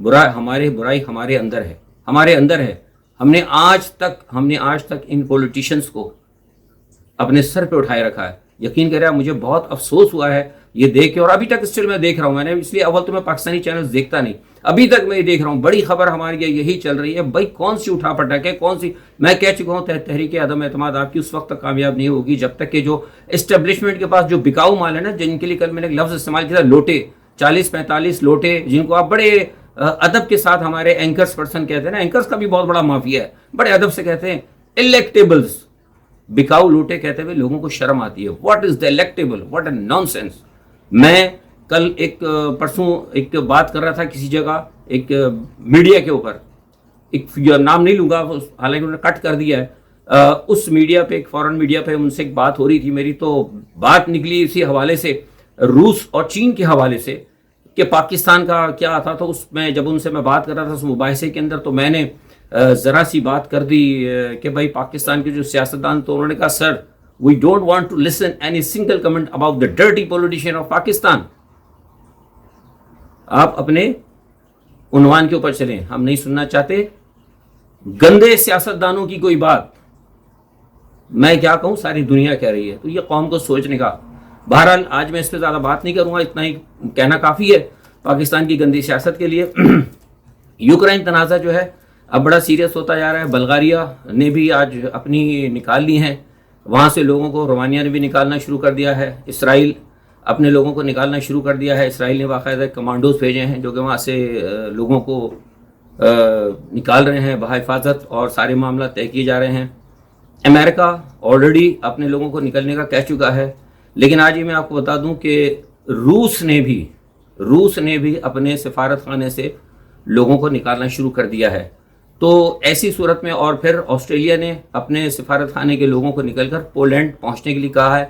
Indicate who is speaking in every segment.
Speaker 1: برائی ہمارے اندر ہے. ہم نے آج تک ان پولیٹیشنز کو اپنے سر پہ اٹھائے رکھا ہے. یقین کریں مجھے بہت افسوس ہوا ہے یہ دیکھ کے, اور ابھی تک اسٹل میں دیکھ رہا ہوں. میں نے اس لیے اول تو میں پاکستانی چینلز دیکھتا نہیں, ابھی تک میں یہ دیکھ رہا ہوں. بڑی خبر ہماری یہی چل رہی ہے بھائی, کون سی اٹھا پٹک ہے, کون سی. میں کہہ چکا ہوں تحریک عدم اعتماد آپ کی اس وقت تک کامیاب نہیں ہوگی جب تک کہ جو اسٹیبلشمنٹ کے پاس جو بکاؤ مال ہے نا, جن کے لیے کل میں نے ایک لفظ استعمال کیا تھا, لوٹے, 40-45 لوٹے, جن کو آپ بڑے ادب کے ساتھ, ہمارے اینکرز پرسن کہتے ہیں نا, اینکرز کا بھی بہت بڑا مافیا ہے, بڑے ادب سے کہتے ہیں الیکٹیبلز, بکاؤ لوٹے کہتے ہوئے لوگوں کو شرم آتی ہے. What is the electable, what a naan sense. میں کل پرسوں ایک بات کر رہا تھا کسی جگہ, ایک میڈیا کے اوپر, ایک نام نہیں لوں گا حالانکہ انہوں نے کٹ کر دیا ہے, اس میڈیا پہ, ایک فورن میڈیا پہ ان سے ایک بات ہو رہی تھی میری, تو بات نکلی اسی حوالے سے, روس اور چین کے حوالے سے, کہ پاکستان کا کیا تھا. تو اس میں جب ان سے میں بات کر رہا تھا اس مباحثے کے اندر, تو میں نے ذرا سی بات کر دی کہ بھائی پاکستان کے جو سیاستدان, تو انہوں نے کہا sir we don't want to listen any single comment about the dirty politician of Pakistan. آپ اپنے عنوان کے اوپر چلیں, ہم نہیں سننا چاہتے گندے سیاستدانوں کی کوئی بات. میں کیا کہوں, ساری دنیا کہہ رہی ہے, تو یہ قوم کو سوچنے کا. بہرحال آج میں اس پہ زیادہ بات نہیں کروں گا, اتنا ہی کہنا کافی ہے پاکستان کی گندی سیاست کے لیے. یوکرائن تنازع جو ہے اب بڑا سیریس ہوتا جا رہا ہے. بلغاریہ نے بھی آج اپنی نکال لی ہیں وہاں سے لوگوں کو, رومانیہ نے بھی نکالنا شروع کر دیا ہے, اسرائیل اپنے لوگوں کو نکالنا شروع کر دیا ہے. اسرائیل نے باقاعدہ کمانڈوز بھیجے ہیں جو کہ وہاں سے لوگوں کو نکال رہے ہیں بحفاظت, اور سارے معاملات طے کیے جا رہے ہیں. امریکہ آلریڈی اپنے لوگوں کو نکلنے کا کہہ چکا ہے. لیکن آج ہی میں آپ کو بتا دوں کہ روس نے بھی اپنے سفارت خانے سے لوگوں کو نکالنا شروع کر دیا ہے. تو ایسی صورت میں, اور پھر آسٹریلیا نے اپنے سفارت خانے کے لوگوں کو نکل کر پولینڈ پہنچنے کے لیے کہا ہے.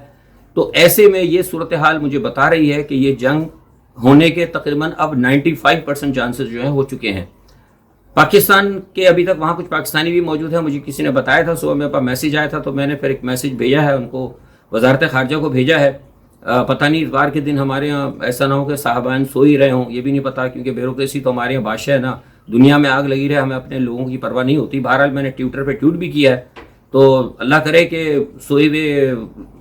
Speaker 1: تو ایسے میں یہ صورتحال مجھے بتا رہی ہے کہ یہ جنگ ہونے کے تقریباً اب 95% چانسز جو ہیں ہو چکے ہیں. پاکستان کے ابھی تک وہاں کچھ پاکستانی بھی موجود ہیں, مجھے کسی نے بتایا تھا, صبح میرے پاس میسیج آیا تھا, تو میں نے پھر ایک میسیج بھیجا ہے ان کو, وزارت خارجہ کو بھیجا ہے. پتہ نہیں اتوار کے دن ہمارے یہاں ایسا نہ ہو کہ صاحبان سو ہی رہے ہوں, یہ بھی نہیں پتا, کیونکہ بیوروکریسی تو ہمارے یہاں بادشاہ ہے نا, دنیا میں آگ لگی رہے, ہمیں اپنے لوگوں کی پرواہ نہیں ہوتی. بہرحال میں نے ٹویٹر پہ ٹویٹ بھی کیا ہے, تو اللہ کرے کہ سوئے ہوئے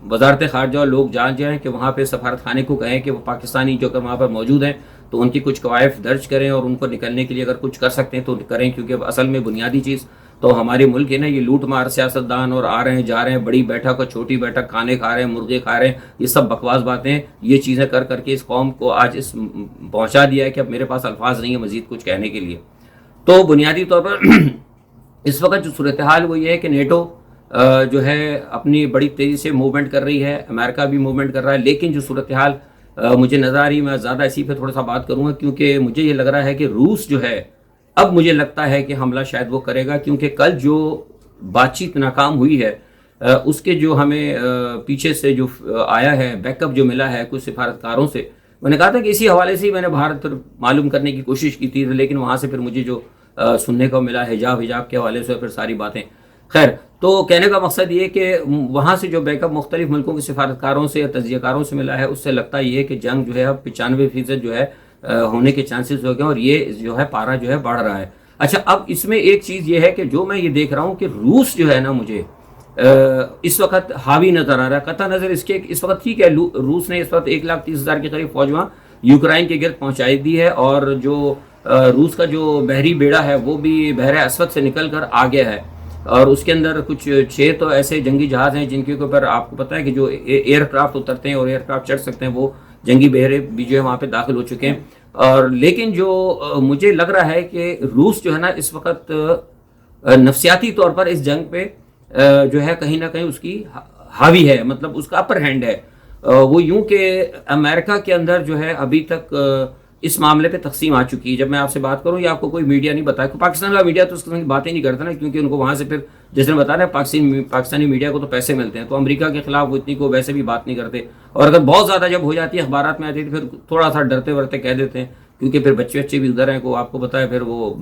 Speaker 1: وزارت خارجہ اور لوگ جان جائیں کہ وہاں پہ سفارت خانے کو کہیں کہ وہ پاکستانی جو کہ وہاں پر موجود ہیں تو ان کی کچھ قوائف درج کریں, اور ان کو نکلنے کے لیے اگر کچھ کر سکتے ہیں تو کریں, کیونکہ اصل میں بنیادی چیز تو ہمارے ملک ہے نا, یہ لوٹ مار سیاستدان اور آ رہے ہیں جا رہے ہیں, بڑی بیٹھک اور چھوٹی بیٹھک, کھانے کھا رہے ہیں, مرغے کھا رہے ہیں, یہ سب بکواس باتیں. یہ چیزیں کر کر کے اس قوم کو آج اس پہنچا دیا ہے کہ اب میرے پاس الفاظ نہیں ہے مزید کچھ کہنے کے لیے. تو بنیادی طور پر اس وقت جو صورتحال وہ یہ ہے کہ نیٹو جو ہے اپنی بڑی تیزی سے موومنٹ کر رہی ہے, امریکہ بھی موومنٹ کر رہا ہے. لیکن جو صورتحال مجھے نظر آ رہی, میں زیادہ اسی پہ تھوڑا سا بات کروں گا, کیونکہ مجھے یہ لگ رہا ہے کہ روس جو ہے اب مجھے لگتا ہے کہ حملہ شاید وہ کرے گا, کیونکہ کل جو بات چیت ناکام ہوئی ہے اس کے جو ہمیں پیچھے سے جو آیا ہے بیک اپ جو ملا ہے کچھ سفارتکاروں سے, میں نے کہا تھا کہ اسی حوالے سے ہی میں نے بھارت معلوم کرنے کی کوشش کی تھی, لیکن وہاں سے پھر مجھے جو سننے کو ملا حجاب کے حوالے سے پھر ساری باتیں. خیر, تو کہنے کا مقصد یہ کہ وہاں سے جو بیک اپ مختلف ملکوں کے سفارتکاروں سے یا تجزیہ کاروں سے ملا ہے, اس سے لگتا یہ ہے کہ جنگ جو ہے اب 95% جو ہے ہونے کے چانسز ہو گئے, اور یہ جو ہے پارا جو ہے بڑھ رہا ہے. اچھا, اب اس میں ایک چیز یہ ہے کہ جو میں یہ دیکھ رہا ہوں کہ روس جو ہے نا مجھے اس وقت حاوی نظر آ رہا ہے. قطع نظر اس کے اس وقت ٹھیک ہے, روس نے اس وقت 130,000 کے قریب فوج وہاں یوکرائن کے گرد پہنچائی دی ہے, اور جو روس کا جو بحری بیڑا ہے وہ بھی بحر اسود سے نکل کر آ گیا ہے, اور اس کے اندر کچھ 6 تو ایسے جنگی جہاز ہیں جن کے اوپر آپ کو پتہ ہے کہ جو ایئر کرافٹ اترتے ہیں اور ایئر کرافٹ چڑھ سکتے ہیں, وہ جنگی بحرے بھی جو ہے وہاں پہ داخل ہو چکے ہیں. اور لیکن جو مجھے لگ رہا ہے کہ روس جو ہے نا اس وقت نفسیاتی طور پر اس جنگ پہ جو ہے کہیں نہ کہیں اس کی حاوی ہے, مطلب اس کا اپر ہینڈ ہے. وہ یوں کہ امریکہ کے اندر جو ہے ابھی تک اس معاملے پہ تقسیم آ چکی ہے. جب میں آپ سے بات کروں, یہ آپ کو کوئی میڈیا نہیں بتایا, پاکستان کا میڈیا تو اس قسم کی باتیں نہیں کرتا نا, کیونکہ ان کو وہاں سے پھر جس نے بتایا پاکستانی میڈیا کو تو پیسے ملتے ہیں, تو امریکہ کے خلاف وہ اتنی کو ویسے بھی بات نہیں کرتے, اور اگر بہت زیادہ جب ہو جاتی ہے اخبارات میں آتی ہے تو پھر تھوڑا سا ڈرتے ورتے کہہ دیتے ہیں, کیونکہ پھر بچے بھی ادھر ہیں کو آپ کو پتہ ہے, پھر وہ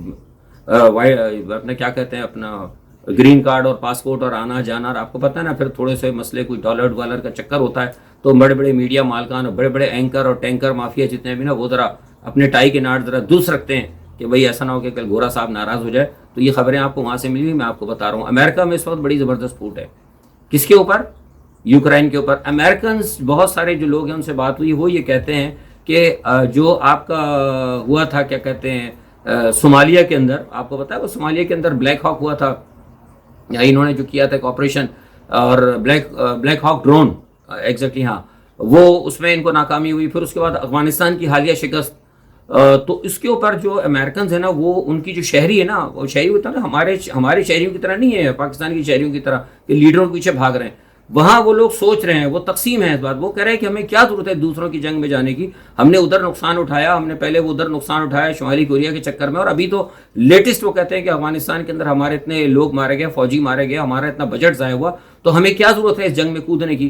Speaker 1: اپنا کیا کہتے ہیں اپنا گرین کارڈ اور پاسپورٹ اور آنا جانا, اور آپ کو پتہ ہے نا پھر تھوڑے سے مسئلے کوئی ڈالر کا چکر ہوتا ہے, تو بڑے بڑے میڈیا مالکان اور بڑے بڑے اینکر اور ٹینکر مافیا جتنے بھی نا وہ ذرا اپنے ٹائی کے ناٹ ذرا درست رکھتے ہیں کہ بھئی ایسا نہ ہو کہ کل گورا صاحب ناراض ہو جائے. تو یہ خبریں آپ کو وہاں سے ملی ہوئی, میں آپ کو بتا رہا ہوں. امریکہ میں اس وقت بڑی زبردست پھوٹ ہے. کس کے اوپر؟ یوکرائن کے اوپر. امریکنز بہت سارے جو لوگ ہیں ان سے بات ہوئی, وہ یہ کہتے ہیں کہ جو آپ کا ہوا تھا کیا کہتے ہیں صومالیہ کے اندر, آپ کو پتا ہے وہ صومالیہ کے اندر بلیک ہاک ہوا تھا, انہوں نے جو کیا تھا ایک آپریشن, اور بلیک ہاک ڈرون ایگزیکٹلی, ہاں وہ اس میں ان کو ناکامی ہوئی. پھر اس کے بعد افغانستان کی حالیہ شکست. تو اس کے اوپر جو امریکنز ہیں نا, وہ ان کی جو شہری ہے نا, وہ شہری ہوتا ہے نا, ہمارے شہریوں کی طرح نہیں ہے, پاکستان کی شہریوں کی طرح کہ لیڈروں کے پیچھے بھاگ رہے ہیں. وہاں وہ لوگ سوچ رہے ہیں, وہ تقسیم ہے اس بات, وہ کہہ رہے ہیں کہ ہمیں کیا ضرورت ہے دوسروں کی جنگ میں جانے کی. ہم نے ادھر نقصان اٹھایا, ہم نے پہلے وہ ادھر نقصان اٹھایا شمالی کوریا کے چکر میں, اور ابھی تو لیٹسٹ وہ کہتے ہیں کہ افغانستان کے اندر ہمارے اتنے لوگ مارے گئے, فوجی مارے گئے, ہمارا اتنا بجٹ ضائع ہوا, تو ہمیں کیا ضرورت ہے اس جنگ میں کودنے کی.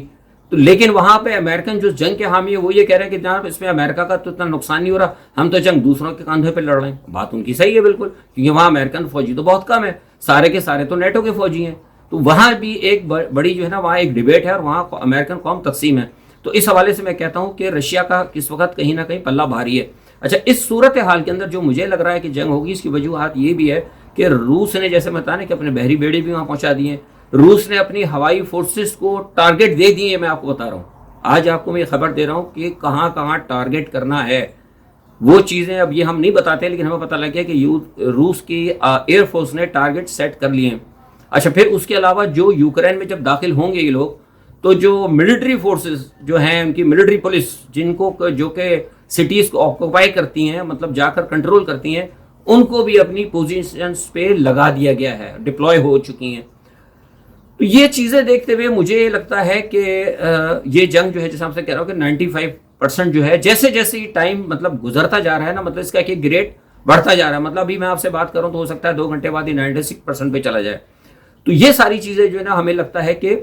Speaker 1: تو لیکن وہاں پہ امریکن جو جنگ کے حامی ہے وہ یہ کہہ رہے ہیں کہ جناب اس میں امریکہ کا تو اتنا نقصان نہیں ہو رہا, ہم تو جنگ دوسروں کے کاندھے پہ لڑ رہے ہیں. بات ان کی صحیح ہے بالکل, کیونکہ وہاں امریکن فوجی تو بہت کم ہے, سارے کے سارے تو نیٹو کے فوجی ہیں. تو وہاں بھی ایک بڑی جو ہے نا وہاں ایک ڈیبیٹ ہے, اور وہاں امریکن قوم تقسیم ہے. تو اس حوالے سے میں کہتا ہوں کہ رشیا کا اس وقت کہیں نہ کہیں پلہ بھاری ہے. اچھا, اس صورت حال کے اندر جو مجھے لگ رہا ہے کہ جنگ ہوگی, اس کی وجوہات یہ بھی ہے کہ روس نے, جیسے میں بتایا نا کہ اپنے بحری بیڑے بھی وہاں پہنچا دیے, روس نے اپنی ہوائی فورسز کو ٹارگٹ دے دیے. میں آپ کو بتا رہا ہوں, آج آپ کو میں یہ خبر دے رہا ہوں کہ کہاں کہاں ٹارگٹ کرنا ہے. وہ چیزیں اب یہ ہم نہیں بتاتے, لیکن ہمیں پتہ لگ گیا کہ روس کی ایئر فورس نے ٹارگٹ سیٹ کر لیے ہیں. اچھا, پھر اس کے علاوہ جو یوکرین میں جب داخل ہوں گے یہ لوگ, تو جو ملٹری فورسز جو ہیں, ان کی ملٹری پولیس جن کو جو کہ سٹیز کو آکوپائی کرتی ہیں, مطلب جا کر کنٹرول کرتی ہیں, ان کو بھی اپنی پوزیشنز پہ لگا دیا گیا ہے, ڈپلوائے ہو چکی ہیں. تو یہ چیزیں دیکھتے ہوئے مجھے لگتا ہے کہ یہ جنگ جو ہے, جیسے آپ سے کہہ رہا ہوں کہ 95% جو ہے, جیسے جیسے ٹائم مطلب گزرتا جا رہا ہے نا, مطلب اس کا کہ گریڈ بڑھتا جا رہا ہے. مطلب ابھی میں آپ سے بات کروں تو ہو سکتا ہے 2 گھنٹے بعد ہی 96% پہ چلا جائے. تو یہ ساری چیزیں جو ہے نا, ہمیں لگتا ہے کہ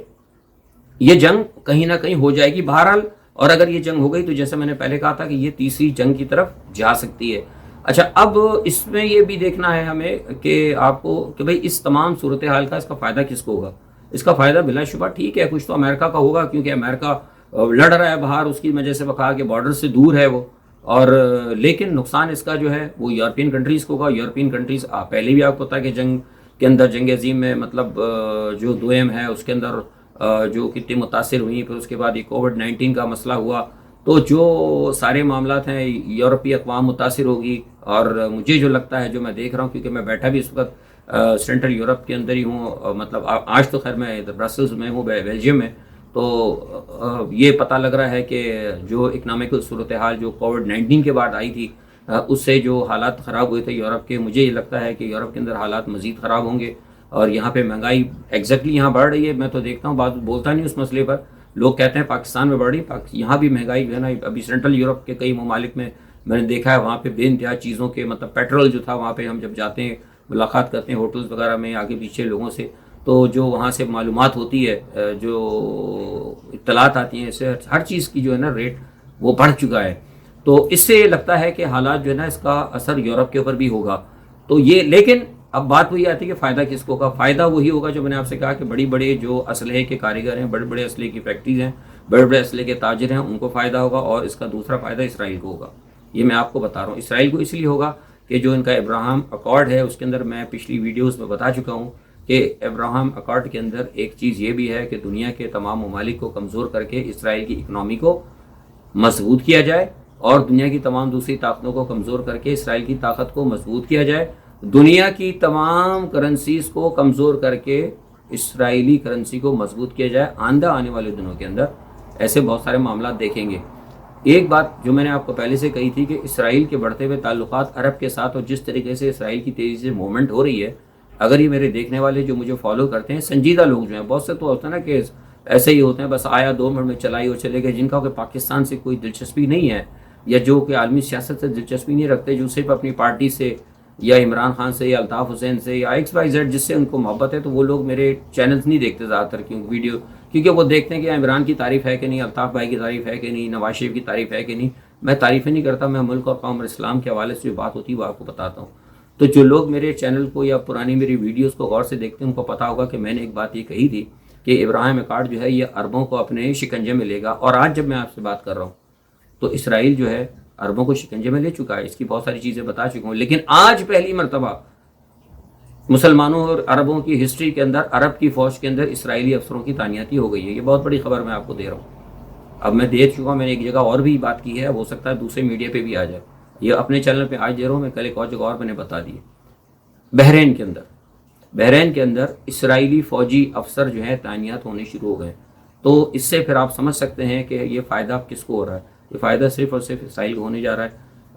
Speaker 1: یہ جنگ کہیں نہ کہیں ہو جائے گی بہرحال. اور اگر یہ جنگ ہو گئی تو جیسے میں نے پہلے کہا تھا کہ یہ تیسری جنگ کی طرف جا سکتی ہے. اچھا, اب اس میں یہ بھی دیکھنا ہے ہمیں کہ آپ کو کہ بھئی اس تمام صورتحال کا اس کا فائدہ کس کو ہوگا. اس کا فائدہ بلا شبہ ٹھیک ہے کچھ تو امریکہ کا ہوگا, کیونکہ امریکہ لڑ رہا ہے باہر, اس کی وجہ سے وہ کہا کہ بارڈر سے دور ہے وہ, اور لیکن نقصان اس کا جو ہے وہ یورپین کنٹریز کو ہوگا. یورپین کنٹریز پہلے بھی آپ کو پتا ہے کہ جنگ کے اندر, جنگ عظیم میں مطلب جو دوئم ہے اس کے اندر جو کتنی متاثر ہوئی. پھر اس کے بعد یہ کووڈ-19 کا مسئلہ ہوا, تو جو سارے معاملات ہیں یورپی اقوام متاثر ہوگی. اور مجھے جو لگتا ہے, جو میں دیکھ رہا ہوں, کیونکہ میں بیٹھا بھی اس وقت سینٹرل یورپ کے اندر ہی ہوں, مطلب آج تو خیر میں ادھر برسلز میں ہوں, بیلجیم میں, تو یہ پتہ لگ رہا ہے کہ جو اکنامک صورتحال جو کووڈ-19 کے بعد آئی تھی, اس سے جو حالات خراب ہوئے تھے یورپ کے, مجھے یہ لگتا ہے کہ یورپ کے اندر حالات مزید خراب ہوں گے. اور یہاں پہ مہنگائی ایگزیکٹلی یہاں بڑھ رہی ہے. میں تو دیکھتا ہوں, بات بولتا نہیں اس مسئلے پر, لوگ کہتے ہیں پاکستان میں بڑھ رہی, یہاں بھی مہنگائی جو ہے نا, ابھی سینٹرل یورپ کے کئی ممالک میں میں نے دیکھا ہے, وہاں پہ بے انتہا چیزوں کے, مطلب پیٹرول جو تھا وہاں پہ, ہم جب جاتے ہیں ملاقات کرتے ہیں ہوٹلز وغیرہ میں آگے پیچھے لوگوں سے, تو جو وہاں سے معلومات ہوتی ہے, جو اطلاعات آتی ہیں, اس سے ہر چیز کی جو ہے نا ریٹ وہ بڑھ چکا ہے. تو اس سے لگتا ہے کہ حالات جو ہے نا, اس کا اثر یورپ کے اوپر بھی ہوگا. تو یہ, لیکن اب بات وہی آتی ہے کہ فائدہ کس کو ہوگا. فائدہ وہی ہوگا جو میں نے آپ سے کہا کہ بڑی بڑے جو اسلحے کے کاریگر ہیں, بڑے بڑے اسلحے کی فیکٹریز ہیں, بڑے بڑے اسلحے کے تاجر ہیں, ان کو فائدہ ہوگا. اور اس کا دوسرا فائدہ اسرائیل کو ہوگا. یہ میں آپ کو بتا رہا ہوں, اسرائیل کو اس لیے ہوگا کہ جو ان کا ابراہم اکارڈ ہے, اس کے اندر میں پچھلی ویڈیوز میں بتا چکا ہوں کہ ابراہم اکارڈ کے اندر ایک چیز یہ بھی ہے کہ دنیا کے تمام ممالک کو کمزور کر کے اسرائیل کی اکنامی کو مضبوط کیا جائے, اور دنیا کی تمام دوسری طاقتوں کو کمزور کر کے اسرائیل کی طاقت کو مضبوط کیا جائے. دنیا کی تمام کرنسیز کو کمزور کر کے اسرائیلی کرنسی کو مضبوط کیا جائے. آنے والے دنوں کے اندر ایسے بہت سارے معاملات دیکھیں گے. ایک بات جو میں نے آپ کو پہلے سے کہی تھی کہ اسرائیل کے بڑھتے ہوئے تعلقات عرب کے ساتھ, اور جس طریقے سے اسرائیل کی تیزی سے موومنٹ ہو رہی ہے, اگر یہ میرے دیکھنے والے جو مجھے فالو کرتے ہیں, سنجیدہ لوگ جو ہیں, بہت سے تو ہوتا ہے نا کہ ایسے ہی ہوتے ہیں, بس آیا 2 منٹ میں چلائی اور چلے گئے, جن کا کہ پاکستان سے کوئی دلچسپی نہیں ہے, یا جو کہ عالمی سیاست سے دلچسپی نہیں رکھتے, جو صرف اپنی پارٹی سے یا عمران خان سے یا الطاف حسین سے یا XYZ جس سے ان کو محبت ہے, تو وہ لوگ میرے چینلز نہیں دیکھتے زیادہ تر, کیونکہ وہ دیکھتے ہیں کہ عمران کی تعریف ہے کہ نہیں, الطاف بھائی کی تعریف ہے کہ نہیں, نواز شریف کی تعریف ہے کہ نہیں. میں تعریفیں نہیں کرتا, میں ملک اور قوم اور اسلام کے حوالے سے جو بات ہوتی ہے وہ آپ کو بتاتا ہوں. تو جو لوگ میرے چینل کو یا پرانی میری ویڈیوز کو غور سے دیکھتے ہیں, ان کو پتا ہوگا کہ میں نے ایک بات یہ کہی تھی کہ ابراہم اکارڈ جو ہے یہ عربوں کو اپنے شکنجے میں لے گا. اور آج جب میں آپ سے بات کر رہا ہوں تو اسرائیل جو ہے عربوں کو شکنجے میں لے چکا ہے، اس کی بہت ساری چیزیں بتا چکا ہوں، لیکن آج پہلی مرتبہ مسلمانوں اور عربوں کی ہسٹری کے اندر عرب کی فوج کے اندر اسرائیلی افسروں کی تعیناتی ہو گئی ہے۔ یہ بہت بڑی خبر میں آپ کو دے رہا ہوں۔ اب میں دے چکا ہوں، میں نے ایک جگہ اور بھی بات کی ہے، ہو سکتا ہے دوسرے میڈیا پہ بھی آ جائے، یہ اپنے چینل پہ آج دے رہا ہوں، میں کل ایک اور جگہ اور میں نے بتا دی۔ بحرین کے اندر اسرائیلی فوجی افسر جو ہیں تعینات ہونے شروع ہو گئے، تو اس سے پھر آپ سمجھ سکتے ہیں کہ یہ فائدہ کس کو ہو رہا ہے۔ یہ فائدہ صرف اور صرف اسرائیل کو ہونے جا رہا ہے۔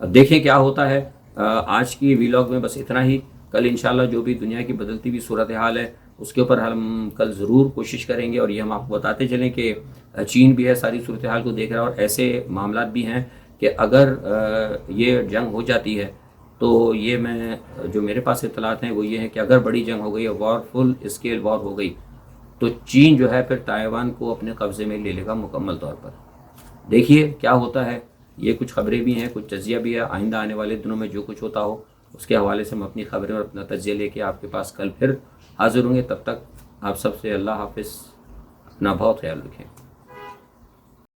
Speaker 1: اب دیکھیں کیا ہوتا ہے۔ آج کی ویلاگ میں بس اتنا ہی، کل انشاءاللہ جو بھی دنیا کی بدلتی ہوئی صورتحال ہے اس کے اوپر ہم کل ضرور کوشش کریں گے، اور یہ ہم آپ کو بتاتے چلیں کہ چین بھی ہے ساری صورتحال کو دیکھ رہا ہے، اور ایسے معاملات بھی ہیں کہ اگر یہ جنگ ہو جاتی ہے تو یہ میں جو میرے پاس اطلاعات ہیں وہ یہ ہیں کہ اگر بڑی جنگ ہو گئی، وار فل اسکیل وار ہو گئی، تو چین جو ہے پھر تائیوان کو اپنے قبضے میں لے لے گا مکمل طور پر۔ دیکھیے کیا ہوتا ہے۔ یہ کچھ خبریں بھی ہیں، کچھ تجزیہ بھی ہے، آئندہ آنے والے دنوں میں جو کچھ ہوتا ہو اس کے حوالے سے ہم اپنی خبریں اور اپنا تجزیہ لے کے آپ کے پاس کل پھر حاضر ہوں گے۔ تب تک آپ سب سے اللہ حافظ، اپنا بہت خیال رکھیں۔